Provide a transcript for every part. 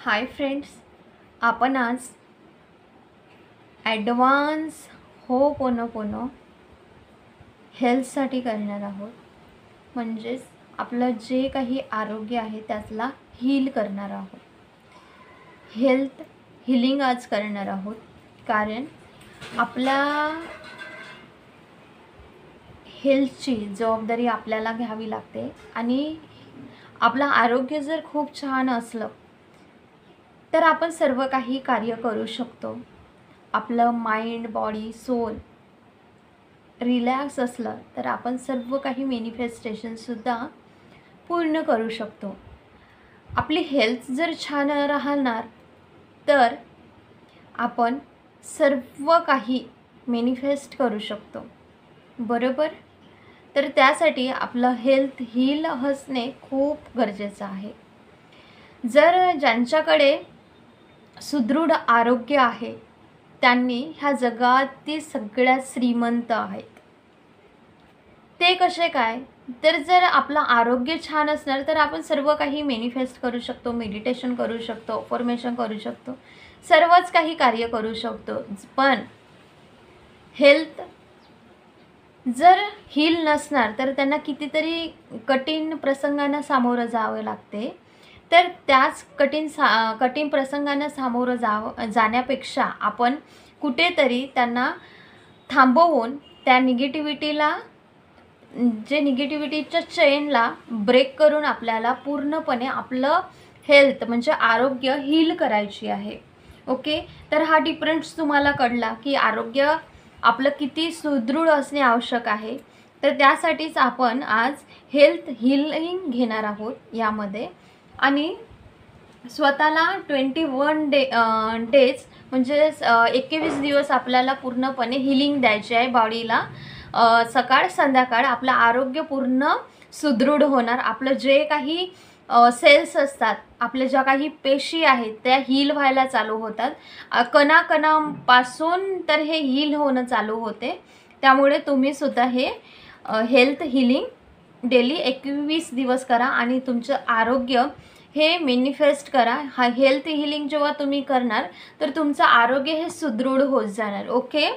Hi friends, आपण आज advance ho'oponopono हेल्थसाठी करणार आहोत. म्हणजेच आपलं जे काही आरोग्य आहे त्यातला हील करणार आहोत. हेल्थ हिलिंग आज करणार आहोत, कारण आपल्या हेल्थची जबाबदारी आपल्याला घ्यावी लागते. आणि आपलं आरोग्य जर खूप छान असलं तर आपण सर्व काही कार्य करू शकतो. आपलं माइंड, बॉडी, सोल रिलॅक्स असलं तर आपण सर्व काही मॅनिफेस्टेशनसुद्धा पूर्ण करू शकतो. आपली हेल्थ जर छान राहणार तर आपण सर्व काही मॅनिफेस्ट करू शकतो, बरोबर. तर त्यासाठी आपलं हेल्थ हील असणे खूप गरजेचं आहे. जर ज्यांच्याकडे सुदृढ आरोग्य आहे त्यांनी ह्या जगातील सगळ्यात श्रीमंत आहेत. ते कसे काय? तर जर आपलं आरोग्य छान असणार तर आपण सर्व काही मॅनिफेस्ट करू शकतो, मेडिटेशन करू शकतो, अफर्मेशन करू शकतो, सर्वच काही कार्य करू शकतो. पण हेल्थ जर हील नसणार तर त्यांना कितीतरी कठीण प्रसंगांना सामोरं जावं लागते. तर त्याच कठीण प्रसंगांना सामोरं जाण्यापेक्षा आपण कुठेतरी त्यांना थांबवून त्या निगेटिव्हिटीच्या चेनला ब्रेक करून आपल्याला पूर्णपणे आपलं हेल्थ म्हणजे आरोग्य हील करायची आहे. ओके, तर हा डिफरन्स तुम्हाला कळला की आरोग्य आपलं किती सुदृढ असणे आवश्यक आहे. तर त्यासाठीच आपण आज हेल्थ हीलिंग घेणार आहोत यामध्ये. आणि स्वतःला 21 डेज म्हणजे 21 दिवस आपल्याला पूर्णपणे हीलिंग द्यायची आहे बॉडीला. सकाळ संध्याकाळ आपलं आरोग्य पूर्ण सुदृढ होणार. आपलं जे काही सेल्स असतात, आपल्या ज्या काही पेशी आहेत त्या हील व्हायला चालू होतात. कणाकणापासून तर हे हील होणं चालू होते. त्यामुळे तुम्ही सुद्धा हे हेल्थ हीलिंग डेली 21 दिवस करा आणि तुमचं आरोग्य हे मॅनिफेस्ट करा. हा हेल्थ हीलिंग जेव्हा तुम्ही करणार तर तुमचं आरोग्य हे सुदृढ होत जाणार. ओके,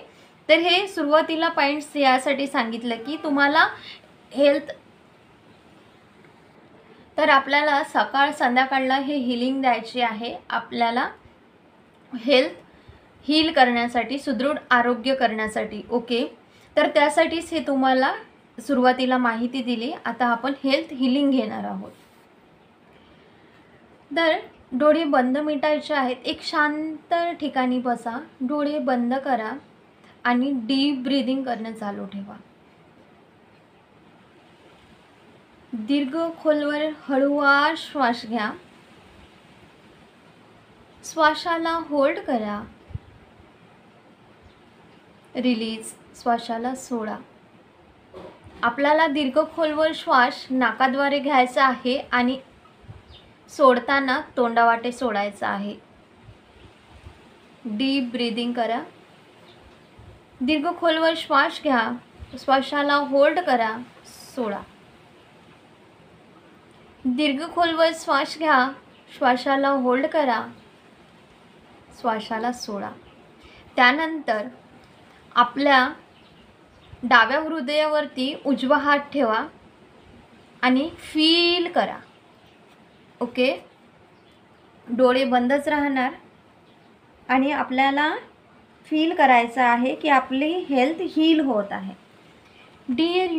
तर हे सुरुवातीला पॉईंट्स यासाठी सांगितलं की तुम्हाला हेल्थ तर आपल्याला सकाळ संध्याकाळला हे हीलिंग द्यायची आहे. आपल्याला हेल्थ हील करण्यासाठी, सुदृढ आरोग्य करण्यासाठी. ओके, तर त्यासाठीच हे तुम्हाला सुरुवातीला माहिती दिली. आता आपण हेल्थ हीलिंग घेणार आहोत. तर डोळे बंद मिटायचे आहेत. एक शांत ठिकाणी बसा, डोळे बंद करा आणि डीप ब्रीदिंग करणं चालू ठेवा. दीर्घ खोलवर हळूवार श्वास घ्या. श्वासाला होल्ड करा, रिलीज, श्वासाला सोडा. आपल्याला दीर्घ खोलवर श्वास नाकाद्वारे घ्यायचा आहे आणि सोडताना तोंडावाटे सोडायचा आहे. डीप ब्रीदिंग करा. दीर्घ खोलवर श्वास घ्या, श्वासाला होल्ड करा, सोडा. दीर्घ खोलवर श्वास घ्या, श्वासाला होल्ड करा, श्वासाला सोडा. त्यानंतर आपल्या डाव्या हृदयावरती उजवा हात ठेवा आणि फील करा. ओके, डोळे बंदच राहणार आणि आपल्याला फील करायचं आहे की आपली हेल्थ हील होत आहे. डिअर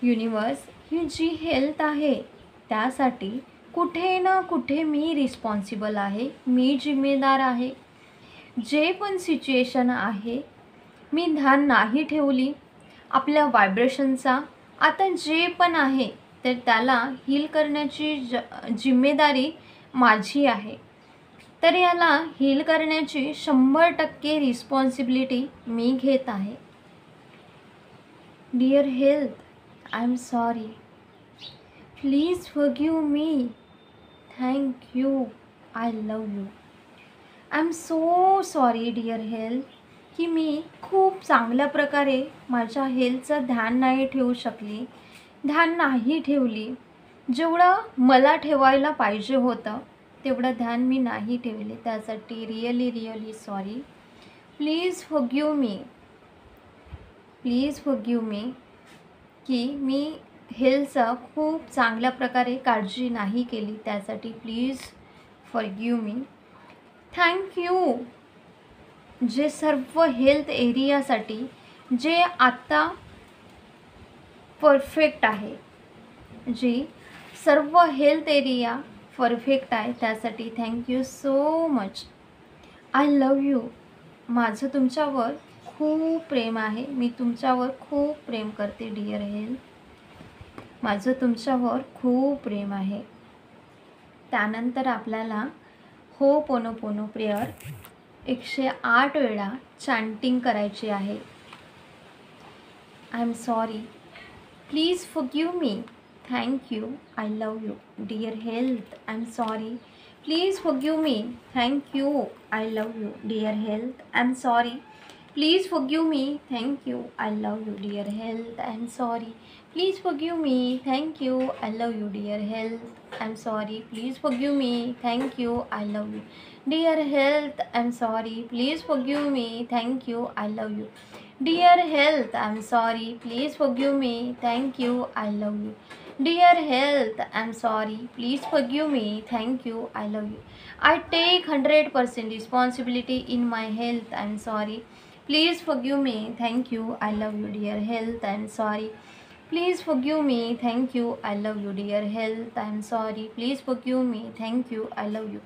युनिवर्स, ही जी हेल्थ आहे त्यासाठी कुठे ना कुठे मी रिस्पॉन्सिबल आहे, मी जिम्मेदार आहे. जे पण सिच्युएशन आहे मी ध्यान नाही ठेवली आपल्या व्हायब्रेशनचा. आता जे पण आहे तर त्याला हील करण्याची जिम्मेदारी माझी आहे. तर याला हील करण्याची 100% रिस्पॉन्सिबिलिटी मी घेत आहे. Dear health, I am sorry. Please forgive me. Thank you. I love you. I am so sorry dear health की मी खूप चांगल्या प्रकारे माझ्या हेल्थचं ध्यान नाही ठेवली. जेवढं मला ठेवायला पाहिजे होतं तेवढं ध्यान मी नाही ठेवले, त्यासाठी really sorry. Please forgive me, please forgive मी की मी हेल्थचं खूप चांगल्या प्रकारे काळजी नाही केली, त्यासाठी please forgive me. Thank you J serve health एरियासाठी जे आत्ता परफेक्ट आहे, जी सर्व हेल्थ एरिया परफेक्ट आहे, त्यासाठी thank you so much. I love you. माझं तुमच्यावर खूप प्रेम आहे, मी तुमच्यावर खूप प्रेम करते डिअर हेल्थ. माझं तुमच्यावर खूप प्रेम आहे. त्यानंतर आपल्याला होपोनोपोनो प्रेयर 108 वेळा चॅन्टिंग करायची आहे. I am sorry, please forgive me, thank you, I love you dear health. I am sorry, please forgive me, thank you, I love you dear health. I am sorry, please forgive me, thank you, I love you dear health. I am sorry, please forgive me, thank you, I love you dear health. I am sorry, please forgive me, thank you, I love you dear health. I am sorry, please forgive me, thank you, I love you dear health. I am sorry, please forgive me, thank you, I love you dear health. I am sorry, please forgive me, thank you, I love you. I take 100% responsibility in my health. I am sorry. Please forgive me. Thank you. I love you, dear health. I am sorry. Please forgive me. Thank you. I love you, dear health. I am sorry. Please forgive me. Thank you. I love you,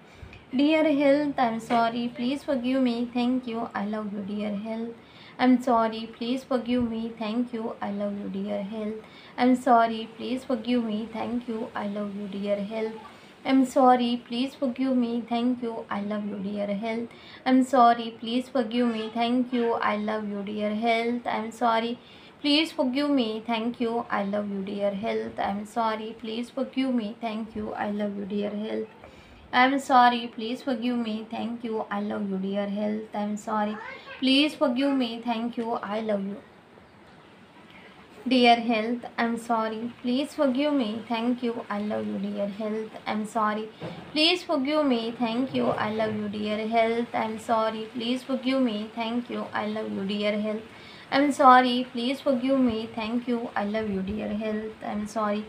dear health. I am sorry. Please forgive me. Thank you. I love you, dear health. I am sorry. Please forgive me. Thank you. I love you, dear health. I am sorry. Please forgive me. Thank you. I love you, dear health. I'm sorry, please forgive me, thank you, I love you, dear health. I'm sorry, please forgive me, thank you, I love you, dear health. I'm sorry, please forgive me, thank you, I love you, dear health. I'm sorry, please forgive me, thank you, I love you, dear health. I'm sorry, please forgive me, thank you, I love you, dear health. I'm sorry, please forgive me, thank you, I love you, dear health. I'm sorry, please forgive me, thank you, I love you, dear health. I'm sorry, please forgive me, thank you, I love you, dear health. I'm sorry, please forgive me, thank you, I love you, dear health. I'm sorry, please forgive me, thank you, I love you, dear health. I'm sorry, please forgive me, thank you, I love you, dear health. I'm sorry,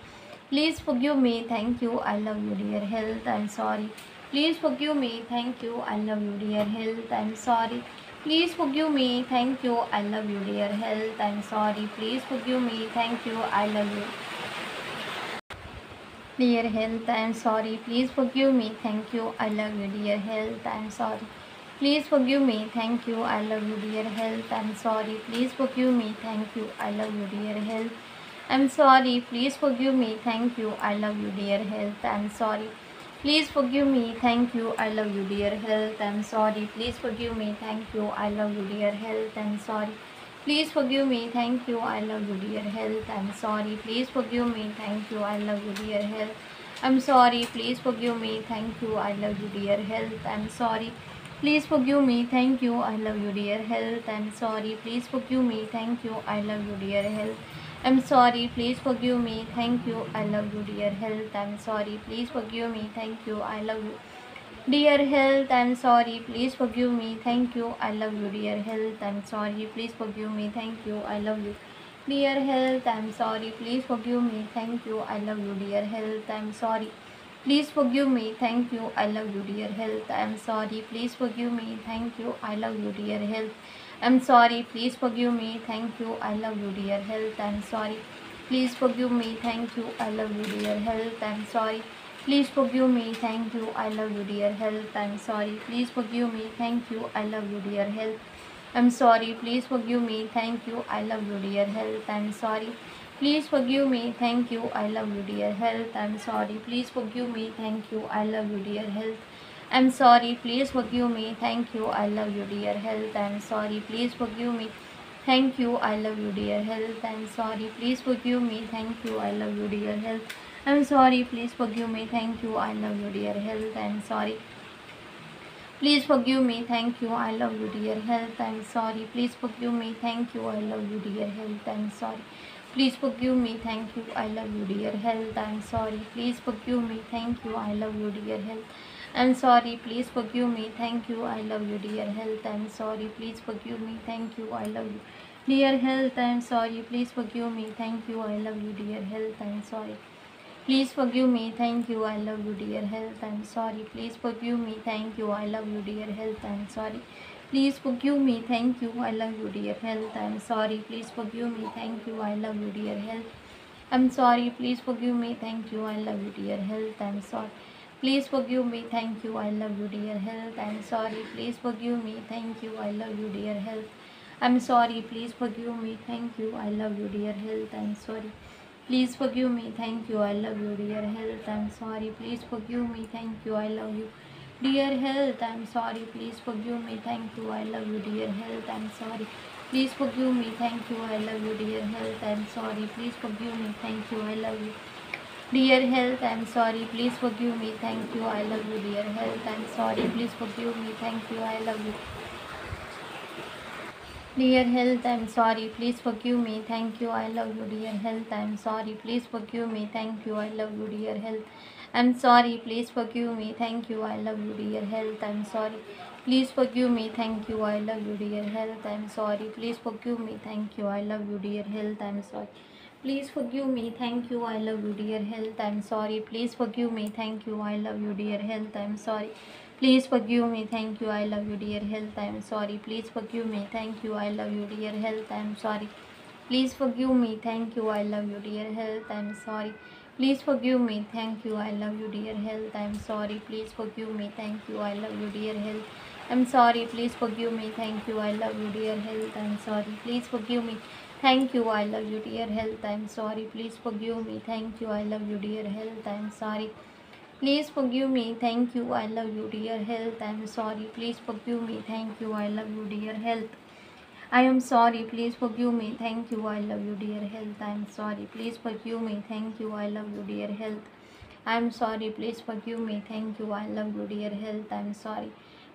please forgive me, thank you, I love you, dear health. I'm sorry, please forgive me, thank you, I love you, dear health. I'm sorry, please forgive me, thank you, I love you, dear health. I'm sorry, please forgive me, thank you, I love you, dear health. I'm sorry, please forgive me, thank you, I love you, dear health. I'm sorry, please forgive me, thank you, I love you, dear health. I'm sorry, please forgive me, thank you, I love you, dear health. I'm sorry, please forgive me, thank you, I love you, dear health. I'm sorry, please forgive me, thank you, I love you, dear health. I'm sorry, please forgive me, thank you, I love you, dear health. I'm sorry, please forgive me, thank you, I love you, dear health. I'm sorry, please forgive me, thank you, I love you, dear health. I'm sorry, please forgive me, thank you, I love you, dear health. I'm sorry, please forgive me, thank you, I love you, dear health. I'm sorry, please forgive me, thank you, I love you, dear health. I'm sorry, please forgive me, thank you, I love you, dear health. I'm sorry, please forgive me, thank you, I love you, dear health. I'm sorry, please forgive me, thank you, I love you, dear health. I'm sorry, please forgive me, thank you, I love you, dear health. I'm sorry, please forgive me, thank you, I love you, dear health. I'm sorry, please forgive me, thank you, I love you, dear health. I'm sorry, please forgive me, thank you, I love you, dear health. I'm sorry, please forgive me, thank you, I love you, dear health. I'm sorry, please forgive me, thank you, I love you, dear health. I'm sorry, please forgive me, thank you, I love you, dear health. I'm sorry, please forgive me, thank you, I love you, dear health. I'm sorry, please forgive me, thank you, I love you, dear health. I'm sorry, please forgive me, thank you, I love you, dear health. I'm sorry, please forgive me, thank you, I love you, dear health. I'm sorry, please forgive me, thank you, I love you, dear health. I'm sorry, please forgive me, thank you, I love you, dear health. I'm sorry, please forgive me, thank you, I love you, dear health. I'm sorry, please forgive me, thank you, I love you, dear health. I'm sorry, please forgive me, thank you, I love you, dear health. I'm sorry, Please forgive me, thank you, I love you dear health, I'm sorry. Please forgive me, thank you, I love you dear health, I'm sorry. Please forgive me, thank you, I love you dear health, I'm sorry. Please forgive me, thank you, I love you dear health, I'm sorry. Please forgive me, thank you, I love you dear health, I'm sorry. Please forgive me, thank you, I love you dear health, I'm sorry. Please forgive me, thank you, I love you dear health, I'm sorry. Please forgive me, thank you, I love you dear health, I'm sorry. Please forgive me, thank you, I love you dear health, I'm sorry. Please forgive me, thank you, I love you dear health, I'm sorry. Please forgive me, thank you, I love you dear health, I'm sorry. Please forgive me, thank you, I love you dear health, I'm sorry. Please forgive me, thank you, I love you dear health, I'm sorry. Please forgive me, thank you, I love you dear health, I'm sorry. Please forgive me, thank you, I love you dear health, I'm sorry. Please forgive me, thank you, I love you dear health, I'm sorry. Please forgive me, thank you, I love you dear health, I'm sorry. Please forgive me, thank you, I love you dear health, I'm sorry. Please forgive me, thank you, I love you dear health, I'm sorry. Please forgive me, thank you, I love you dear health, I'm sorry. Please forgive me, thank you, I love you dear health, I'm sorry. Please forgive me, thank you, I love you dear health, I'm sorry. Please forgive me, thank you, I love you dear health, I'm sorry. Please forgive me, thank you, I love you dear health, I'm sorry. Please forgive me, thank you, I love you dear health, I'm sorry. Please forgive me, thank you, I love you dear health, I'm sorry. Please forgive me, thank you, I love you dear health, I'm sorry. Please forgive me, thank you, I love you dear health, I'm sorry. Please forgive me, thank you, I love you dear health, I'm sorry. Please forgive me, thank you, I love you dear health, I'm sorry. Please forgive me, thank you, I love you dear health, I'm sorry. Please forgive me, thank you, I love you dear health, I'm sorry. Please forgive me, thank you, I love you dear health, I'm sorry. Please forgive me, thank you, I love you dear health, I'm sorry. Please forgive me, thank you, I love you dear health, I'm sorry. Please forgive me, thank you, I love you dear health, I'm sorry. Please forgive me, thank you, I love you dear health, I am sorry. Please forgive me, thank you, I love you dear health, I am sorry. Please forgive me, thank you, I love you dear health, I am sorry. Please forgive me, thank you, I love you dear health, I am sorry.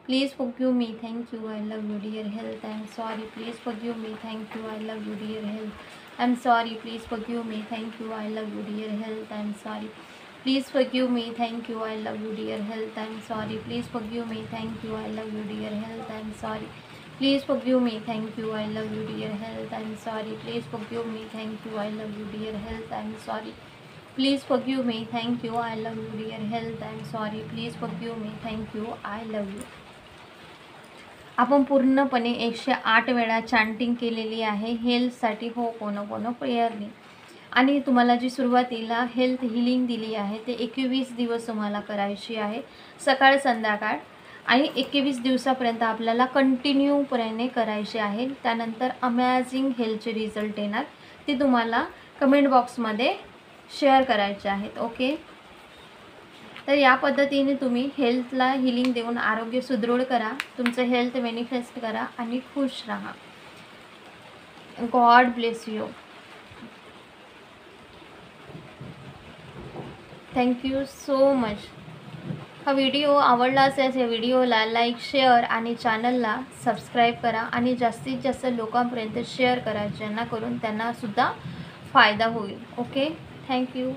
Please forgive me, thank you, I love you dear health, I am sorry. Please forgive me, thank you, I love you dear health, I am sorry. Please forgive me, thank you, I love you dear health, I am sorry. Please forgive me, thank you, I love you dear health, I am sorry. Please forgive me, thank you, I love you dear health, I am sorry. Please forgive me, thank you, I love you dear health, I am sorry. Please forgive me, thank you, I love you dear health, I am sorry. Please forgive me, thank you, I love you dear health, I am sorry. Please forgive me, thank you, I love you. आपण पूर्णपणे 108 वेळा chanting केलेली आहे हेल्थसाठी ho'oponopono प्रेयरनी. आणि तुम्हाला जी सुरुवातीला health healing दिली आहे ते 21 दिवस तुम्हाला करायची आहे, सकाळ संध्याकाळ. आणि 21 दिवसापर्यंत आपल्याला कंटिन्यूपणे करायचे आहे. त्यानंतर अमेझिंग हेल्थचे रिझल्ट येणार, ते तुम्हाला कमेंट बॉक्समध्ये शेअर करायचे आहेत. ओके, तर या पद्धतीने तुम्ही हेल्थला हिलिंग देऊन आरोग्य सुदृढ करा, तुमचं हेल्थ मॅनिफेस्ट करा आणि खुश राहा. God bless you. Thank you so much. हा व्हिडिओ आवडला असेल या व्हिडिओला लाईक, शेअर आणि चॅनलला सबस्क्राईब करा आणि जास्तीत जास्त लोकांपर्यंत शेअर करा, जेणेकरून त्यांनासुद्धा फायदा होईल. Okay, thank you.